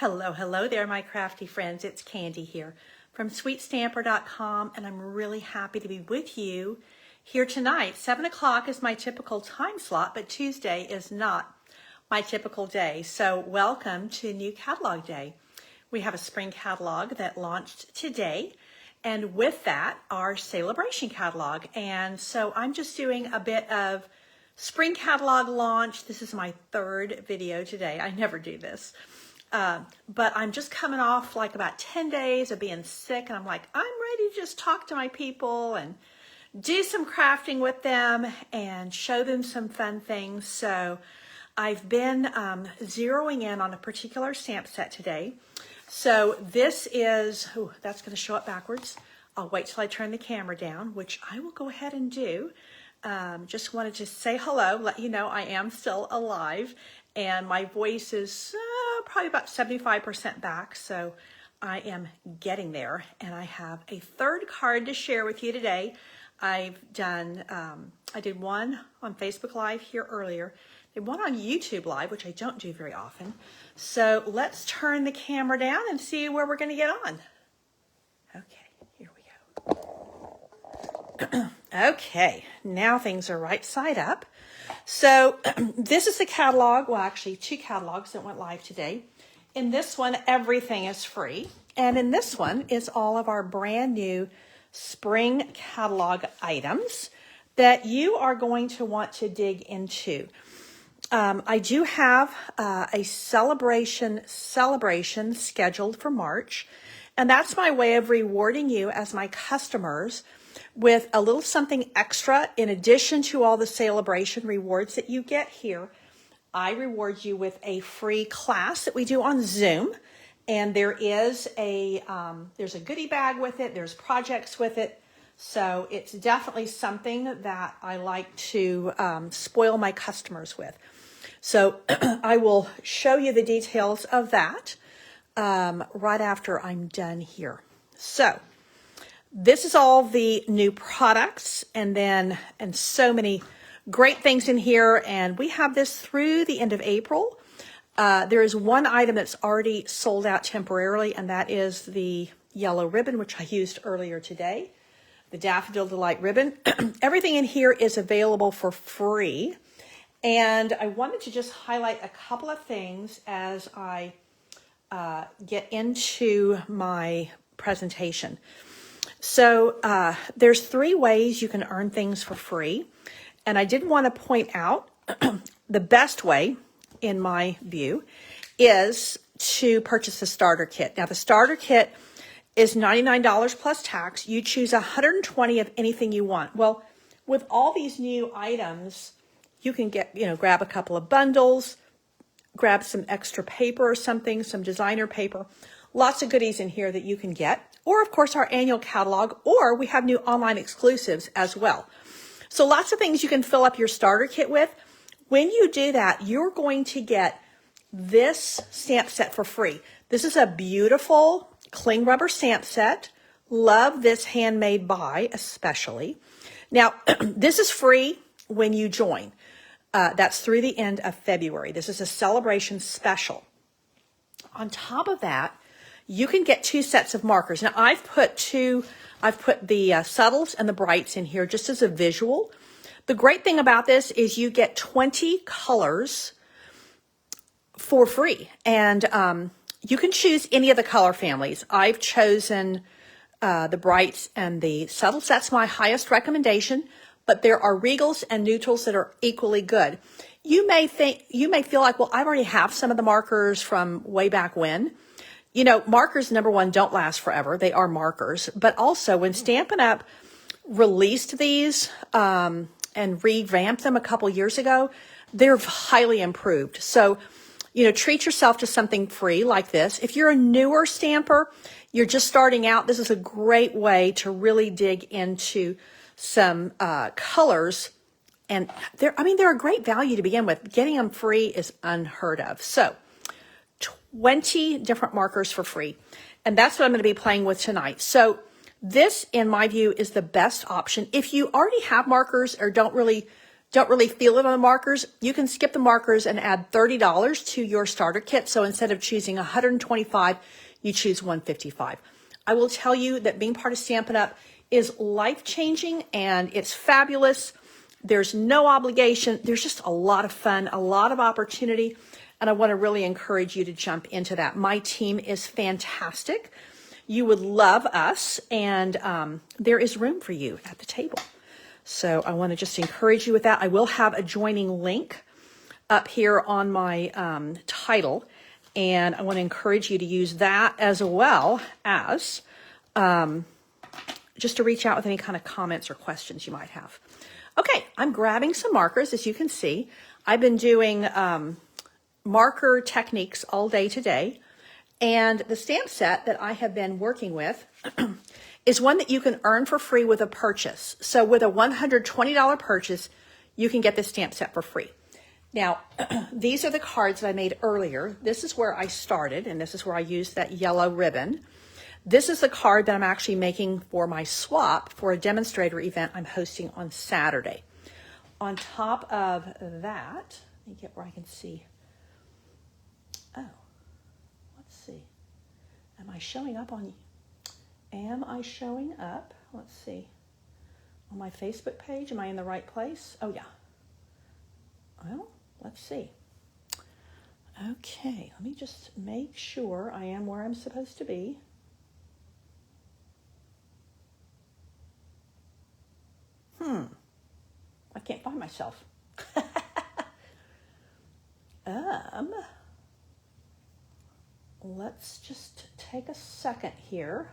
Hello there, my crafty friends. It's Candy here from sweetstamper.com, and I'm really happy to be with you here tonight. 7 o'clock is my typical time slot, but Tuesday is not my typical day. So welcome to New Catalog Day. We have a spring catalog that launched today, and with that, our Sale-Bration catalog. And so I'm just doing a bit of spring catalog launch. This is my third video today. I never do this. But I'm just coming off like about 10 days of being sick, and I'm like, I'm ready to just talk to my people and do some crafting with them and show them some fun things. So I've been zeroing in on a particular stamp set today. So this is, oh, that's going to show up backwards. I'll wait till I turn the camera down, which I will go ahead and do. Just wanted to say hello, let you know I am still alive, and my voice is probably about 75% back, so I am getting there. And I have a third card to share with you today. I've done, I did one on Facebook Live here earlier, did one on YouTube Live, which I don't do very often. So let's turn the camera down and see where we're going to get on. Okay, here we go. Okay, now things are right side up. So this is the catalog, well actually two catalogs that went live today. In this one, everything is free. And in this one is all of our brand new spring catalog items that you are going to want to dig into. I do have a celebration scheduled for March. And that's my way of rewarding you as my customers with a little something extra in addition to all the Sale-Bration rewards that you get here. I reward you with a free class that we do on Zoom, and there is there's a goodie bag with it, there's projects with it, so it's definitely something that I like to spoil my customers with. So I will show you the details of that right after I'm done here. So this is all the new products and so many great things in here. And we have this through the end of April. There is one item that's already sold out temporarily, and that is the yellow ribbon, which I used earlier today, the Daffodil Delight ribbon. Everything in here is available for free. And I wanted to just highlight a couple of things as I get into my presentation. So there's 3 ways you can earn things for free. And I did want to point out the best way, in my view, is to purchase the starter kit. Now, the starter kit is $99 plus tax. You choose 120 of anything you want. Well, with all these new items, you can get, grab a couple of bundles, grab some extra paper or something, some designer paper. Lots of goodies in here that you can get. Or, of course, our annual catalog, or we have new online exclusives as well. So lots of things you can fill up your starter kit with. When you do that, you're going to get this stamp set for free. This is a beautiful cling rubber stamp set. Love this handmade by, especially. Now, this is free when you join. That's through the end of February. This is a Sale-Bration special. On top of that, you can get 2 sets of markers. Now, I've put the subtles and the brights in here just as a visual. The great thing about this is you get 20 colors for free. And you can choose any of the color families. I've chosen the brights and the subtles. That's my highest recommendation. But there are regals and neutrals that are equally good. You may feel like, well, I already have some of the markers from way back when. Markers, number one, don't last forever. They are markers. But also, when Stampin' Up! Released these and revamped them a couple years ago, they're highly improved. So, treat yourself to something free like this. If you're a newer stamper, you're just starting out, this is a great way to really dig into some colors. And they're a great value to begin with. Getting them free is unheard of. So, 20 different markers for free. And that's what I'm going to be playing with tonight. So this, in my view, is the best option. If you already have markers or don't really don't really feel it on the markers, you can skip the markers and add $30 to your starter kit. So instead of choosing 125, you choose 155. I will tell you that being part of Stampin' Up! Is life-changing and it's fabulous. There's no obligation. There's just a lot of fun, a lot of opportunity, and I want to really encourage you to jump into that. My team is fantastic. You would love us, and there is room for you at the table. So I want to just encourage you with that. I will have a joining link up here on my title, and I want to encourage you to use that as well as just to reach out with any kind of comments or questions you might have. Okay, I'm grabbing some markers, as you can see. I've been doing marker techniques all day today, and the stamp set that I have been working with is one that you can earn for free with a purchase. So with a $120 purchase, you can get this stamp set for free. Now, these are the cards that I made earlier. This is where I started, and this is where I used that yellow ribbon. This is the card that I'm actually making for my swap for a demonstrator event I'm hosting on Saturday. On top of that, let me get where I can see. Oh, let's see. Am I showing up? Let's see. On my Facebook page, am I in the right place? Oh, yeah. Well, let's see. Okay, let me just make sure I am where I'm supposed to be. I can't find myself. Let's just take a second here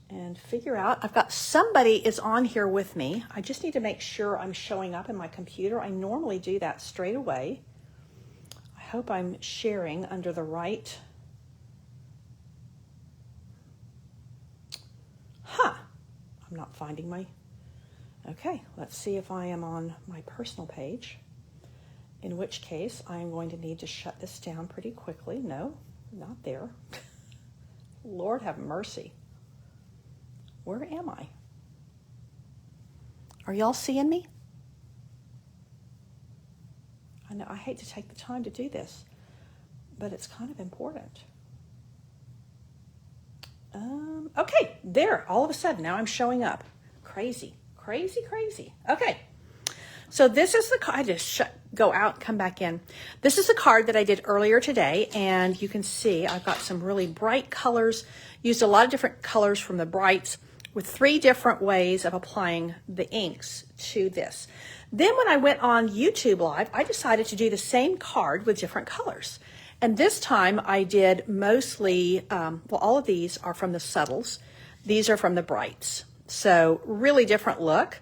and figure out. I've got somebody is on here with me. I just need to make sure I'm showing up in my computer. I normally do that straight away. I hope I'm sharing under the right. I'm not finding my. Okay, let's see if I am on my personal page, in which case I am going to need to shut this down pretty quickly. No, not there. Lord have mercy. Where am I? Are y'all seeing me? I know I hate to take the time to do this, but it's kind of important. Okay, there, all of a sudden, now I'm showing up. Crazy. Okay, so this is the card. I just go out, come back in. This is the card that I did earlier today, and you can see I've got some really bright colors, used a lot of different colors from the brights with 3 different ways of applying the inks to this. Then when I went on YouTube Live, I decided to do the same card with different colors. And this time I did mostly, all of these are from the subtles. These are from the brights. So really different look.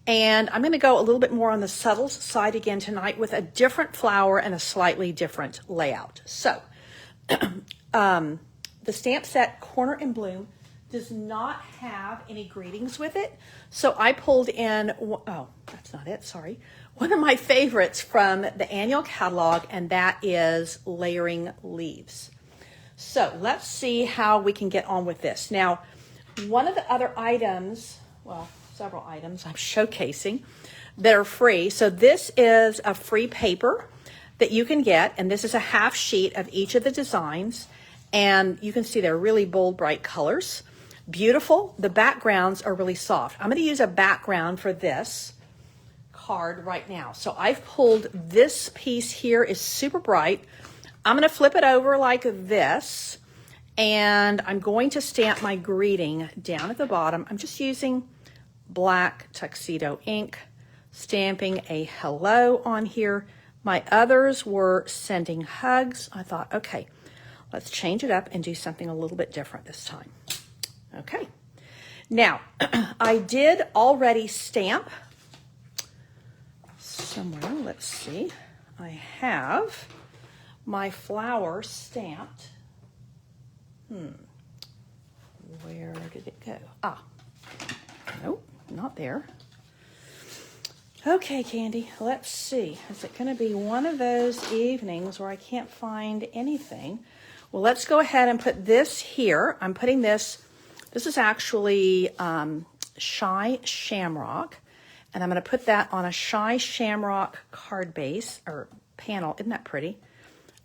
And I'm going to go a little bit more on the subtles side again tonight with a different flower and a slightly different layout. So the stamp set Corner and Bloom does not have any greetings with it. So I pulled in, oh, that's not it, sorry. One of my favorites from the annual catalog, and that is Layering Leaves. So let's see how we can get on with this. Now, one of the other items, well, several items I'm showcasing that are free. So this is a free paper that you can get, and this is a half sheet of each of the designs. And you can see they're really bold, bright colors. Beautiful. The backgrounds are really soft. I'm going to use a background for this card right now. So I've pulled this piece here is super bright. I'm going to flip it over like this. And I'm going to stamp my greeting down at the bottom. I'm just using black tuxedo ink, stamping a hello on here. My others were sending hugs. I thought, okay, let's change it up and do something a little bit different this time. Okay. Now, I did already stamp somewhere. Let's see. I have my flower stamped. Where did it go? Nope, not there. Okay, Candy, let's see. Is it going to be one of those evenings where I can't find anything? Well, let's go ahead and put this here. I'm putting this is actually Shy Shamrock, And I'm going to put that on a Shy Shamrock card base or panel. Isn't that pretty?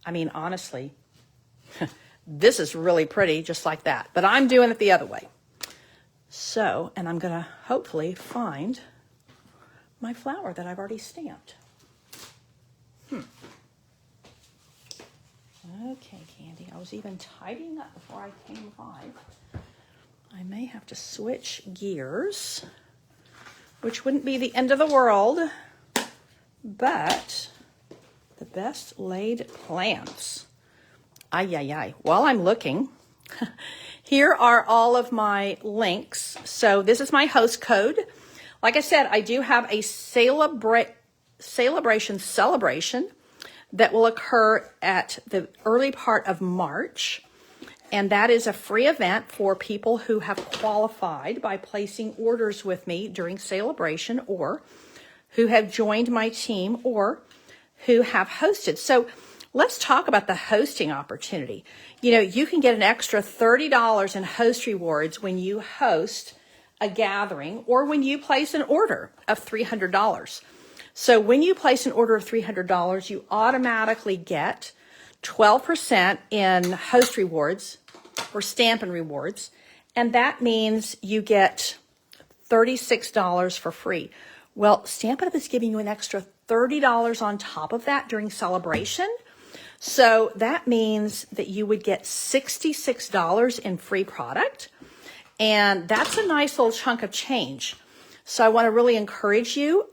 I mean, honestly, this is really pretty just like that. But I'm doing it the other way. So, and I'm going to hopefully find my flower that I've already stamped. Okay, Candy, I was even tidying up before I came live. I may have to switch gears, which wouldn't be the end of the world, but the best laid plans. Ay, ay, ay. While I'm looking, here are all of my links. So this is my host code. Like I said, I do have a Sale-Bration celebration that will occur at the early part of March. And that is a free event for people who have qualified by placing orders with me during Sale-Bration, or who have joined my team, or who have hosted. So let's talk about the hosting opportunity. You know, you can get an extra $30 in host rewards when you host a gathering or when you place an order of $300. So when you place an order of $300, you automatically get 12% in host rewards or Stampin' rewards. And that means you get $36 for free. Well, Stampin' Up! Is giving you an extra $30 on top of that during Sale-Bration. So that means that you would get $66 in free product. And that's a nice little chunk of change. So I want to really encourage you,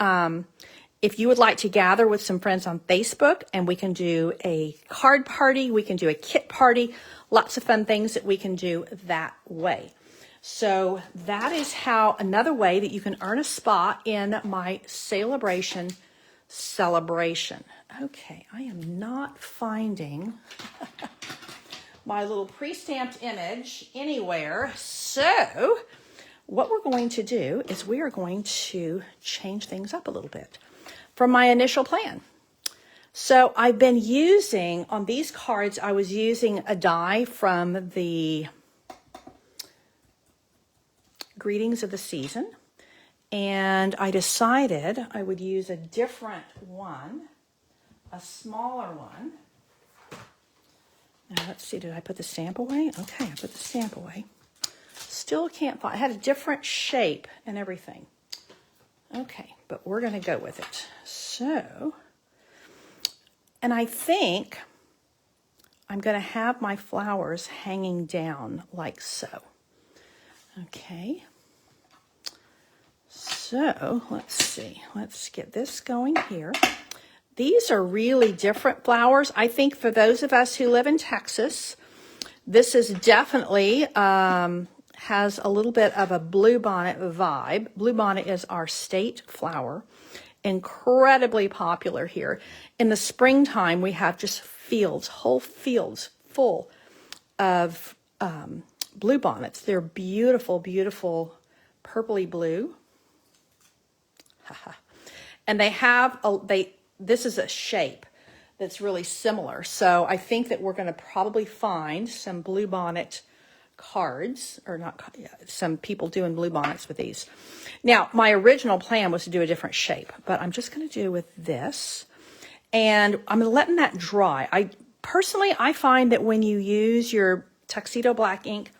if you would like to gather with some friends on Facebook, and we can do a card party, we can do a kit party, lots of fun things that we can do that way. So that is how another way that you can earn a spot in my Sale-Bration celebration. Okay, I am not finding my little pre-stamped image anywhere. So what we're going to do is we are going to change things up a little bit from my initial plan. So I've been using, on these cards, I was using a die from the Greetings of the Season. And I decided I would use a different one, a smaller one. Now let's see, did I put the stamp away? Okay, I put the stamp away. Still can't find, it had a different shape and everything. Okay, but we're going to go with it. So, and I think I'm going to have my flowers hanging down like so. Okay. So, let's see. Let's get this going here. These are really different flowers. I think for those of us who live in Texas, this is definitely has a little bit of a bluebonnet vibe. Bluebonnet is our state flower. Incredibly popular here. In the springtime, we have just fields, whole fields full of bluebonnets. They're beautiful, beautiful purpley blue. And they have, this is a shape that's really similar. So I think that we're going to probably find some bluebonnet cards, or not, some people doing bluebonnets with these. Now, my original plan was to do a different shape, but I'm just going to do with this. And I'm letting that dry. I find that when you use your Tuxedo Black ink,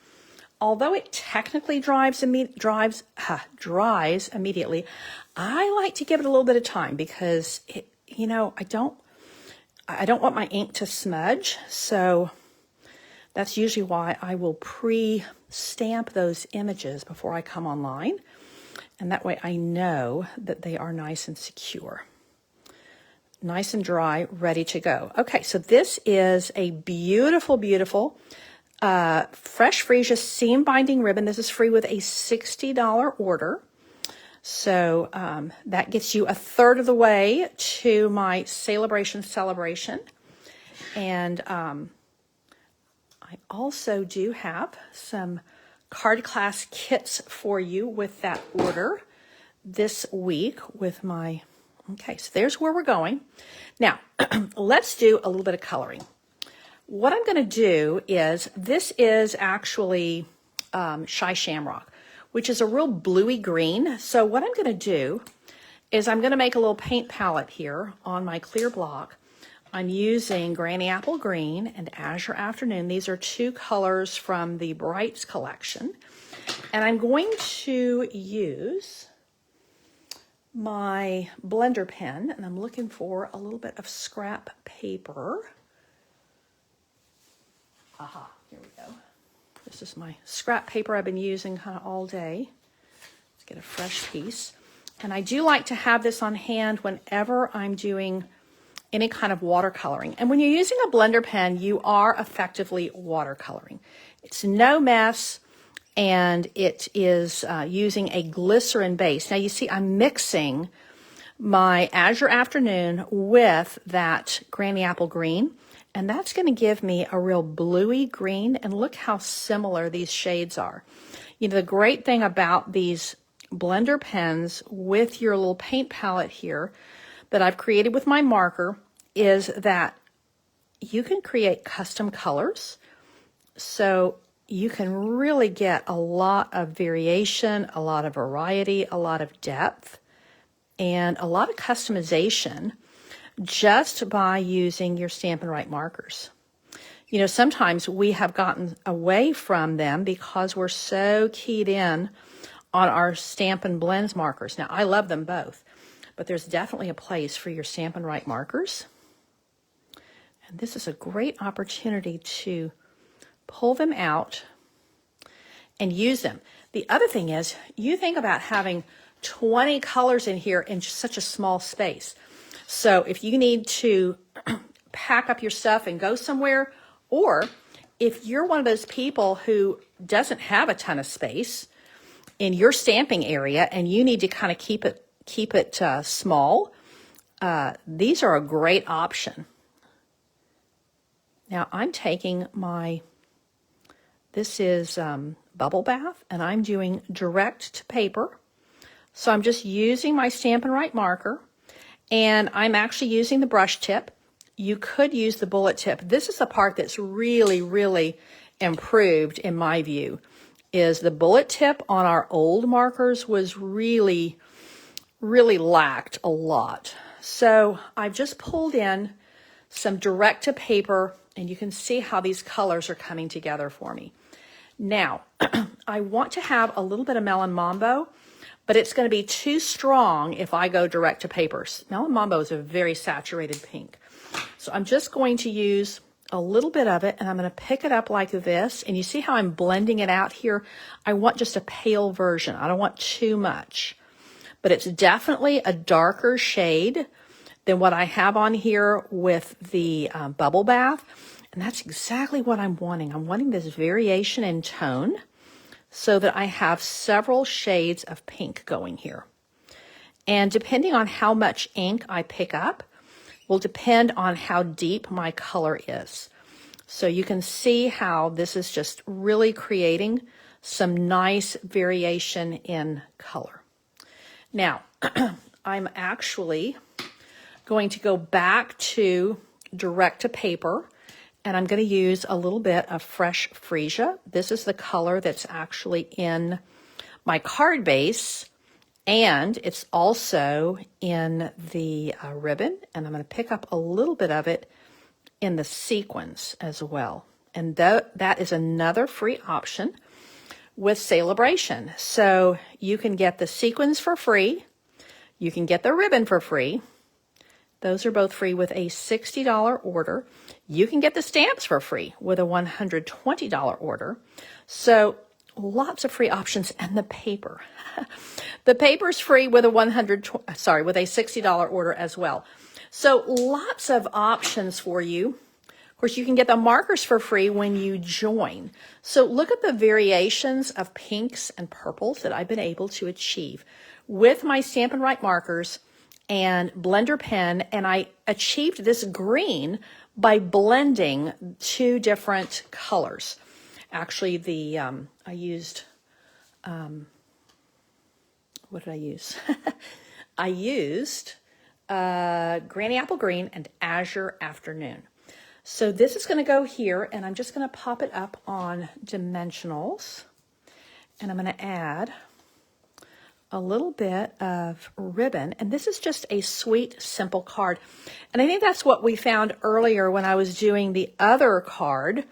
although it technically dries immediately, I like to give it a little bit of time because I don't want my ink to smudge. So that's usually why I will pre-stamp those images before I come online. And that way I know that they are nice and secure. Nice and dry, ready to go. Okay, so this is a beautiful, beautiful fresh freesia seam binding ribbon. This is free with a $60 order. So that gets you a third of the way to my Sale-Bration celebration. And I also do have some card class kits for you with that order this week with my, okay, so there's where we're going. Now, let's do a little bit of coloring. What I'm going to do is, this is actually Shy Shamrock, which is a real bluey green. So what I'm going to do, is I'm going to make a little paint palette here on my clear block. I'm using Granny Apple Green and Azure Afternoon. These are two colors from the Brights collection. And I'm going to use my blender pen, and I'm looking for a little bit of scrap paper. Aha, here we go. This is my scrap paper I've been using kind of all day. Let's get a fresh piece. And I do like to have this on hand whenever I'm doing any kind of watercoloring. And when you're using a blender pen, you are effectively watercoloring. It's no mess, and it is using a glycerin base. Now you see I'm mixing my Azure Afternoon with that Granny Apple Green, and that's going to give me a real bluey green, and look how similar these shades are. You know, the great thing about these blender pens with your little paint palette here that I've created with my marker is that you can create custom colors. So you can really get a lot of variation, a lot of variety, a lot of depth, and a lot of customization just by using your Stampin' Right markers. You know, sometimes we have gotten away from them because we're so keyed in on our Stampin' Blends markers. Now, I love them both, but there's definitely a place for your Stampin' Right markers. And this is a great opportunity to pull them out and use them. The other thing is, you think about having 20 colors in here in such a small space. So if you need to pack up your stuff and go somewhere, or if you're one of those people who doesn't have a ton of space in your stamping area and you need to kind of keep it small, these are a great option. Now I'm taking this is Bubble Bath, and I'm doing direct to paper. So I'm just using my Stampin' Right marker, and I'm actually using the brush tip. You could use the bullet tip. This is the part that's really, really improved in my view, is the bullet tip on our old markers was really, really lacked a lot. So I've just pulled in some direct to paper, and you can see how these colors are coming together for me. Now, I want to have a little bit of Melon Mambo, but it's going to be too strong if I go direct to paper. Melon Mambo is a very saturated pink. So I'm just going to use a little bit of it, and I'm going to pick it up like this. And you see how I'm blending it out here? I want just a pale version. I don't want too much. But it's definitely a darker shade than what I have on here with the Bubble Bath. And that's exactly what I'm wanting. I'm wanting this variation in tone so that I have several shades of pink going here. And depending on how much ink I pick up will depend on how deep my color is. So you can see how this is just really creating some nice variation in color. Now, I'm actually going to go back to direct to paper, and I'm going to use a little bit of fresh freesia. This is the color that's actually in my card base, and it's also in the ribbon, and I'm going to pick up a little bit of it in the sequins as well. And that is another free option with Sale-Bration. So you can get the sequins for free. You can get the ribbon for free. Those are both free with a $60 order. You can get the stamps for free with a $120 order. So lots of free options, and the paper. The paper's free with a $60 order as well. So lots of options for you. Of course, you can get the markers for free when you join. So look at the variations of pinks and purples that I've been able to achieve with my Stampin' Right markers and blender pen, and I achieved this green by blending two different colors. Actually, I used, what did I use? I used Granny Apple Green and Azure Afternoon. So this is going to go here, and I'm just going to pop it up on dimensionals, and I'm going to add a little bit of ribbon, and this is just a sweet, simple card. And I think that's what we found earlier when I was doing the other card,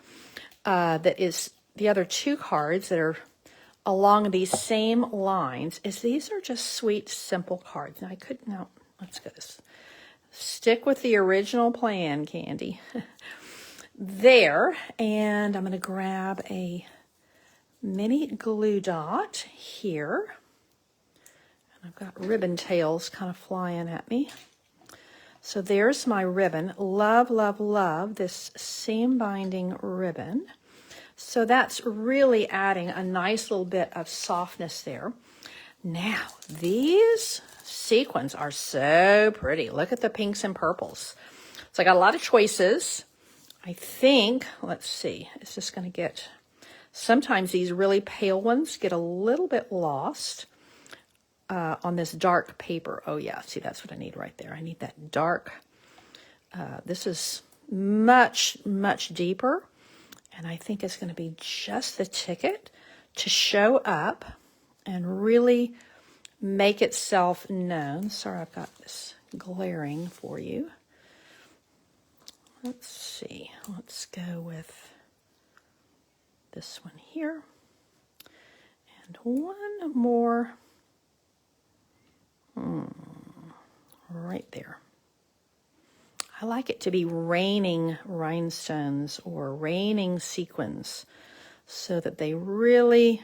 that is the other two cards that are along these same lines, is these are just sweet, simple cards. Now let's go this. Stick with the original plan, Candy. There, and I'm going to grab a mini glue dot here. And I've got ribbon tails kind of flying at me. So there's my ribbon. Love, love, love this seam binding ribbon. So that's really adding a nice little bit of softness there. Now, these sequins are so pretty. Look at the pinks and purples. So I got a lot of choices. I think, let's see, it's just going to get, sometimes these really pale ones get a little bit lost on this dark paper. Oh yeah, see, that's what I need right there. I need that dark. This is much, much deeper. And I think it's going to be just the ticket to show up and really make itself known. Sorry, I've got this glaring for you. Let's see. Let's go with this one here. And one more right there. I like it to be raining rhinestones or raining sequins so that they really,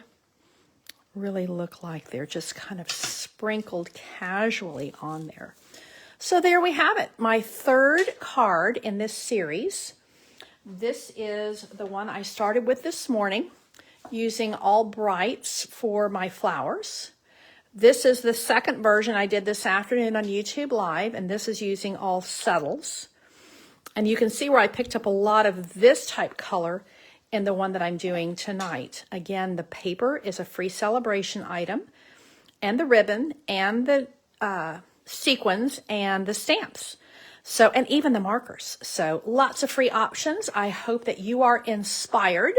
really look like they're just kind of sprinkled casually on there. So there we have it, my third card in this series. This is the one I started with this morning using all brights for my flowers. This is the second version I did this afternoon on YouTube Live, and this is using all subtles. And you can see where I picked up a lot of this type color in the one that I'm doing tonight. Again, the paper is a free Sale-Bration item, and the ribbon, and the sequins, and the stamps. So, and even the markers. So lots of free options. I hope that you are inspired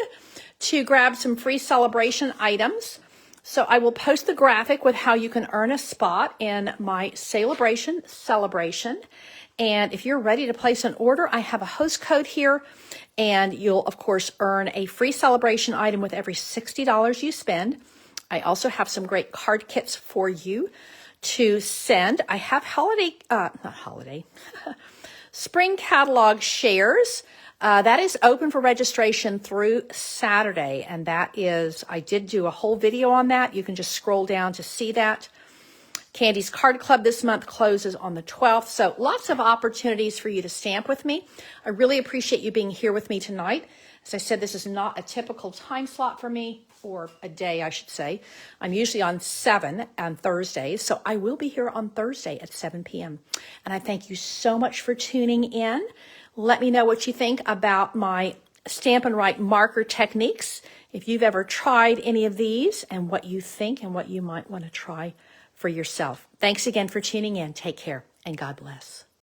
to grab some free Sale-Bration items. So I will post the graphic with how you can earn a spot in my Sale-Bration celebration. And if you're ready to place an order, I have a host code here, and you'll, of course, earn a free Sale-Bration item with every $60 you spend. I also have some great card kits for you to send. I have spring catalog shares. That is open for registration through Saturday, and that is, I did do a whole video on that. You can just scroll down to see that. Candy's Card Club this month closes on the 12th, so lots of opportunities for you to stamp with me. I really appreciate you being here with me tonight. As I said, this is not a typical time slot for me, or a day, I should say. I'm usually on 7 on Thursdays, so I will be here on Thursday at 7 p.m. And I thank you so much for tuning in. Let me know what you think about my Stampin Right marker techniques, if you've ever tried any of these, and what you think and what you might want to try for yourself. Thanks again for tuning in. Take care, and God bless.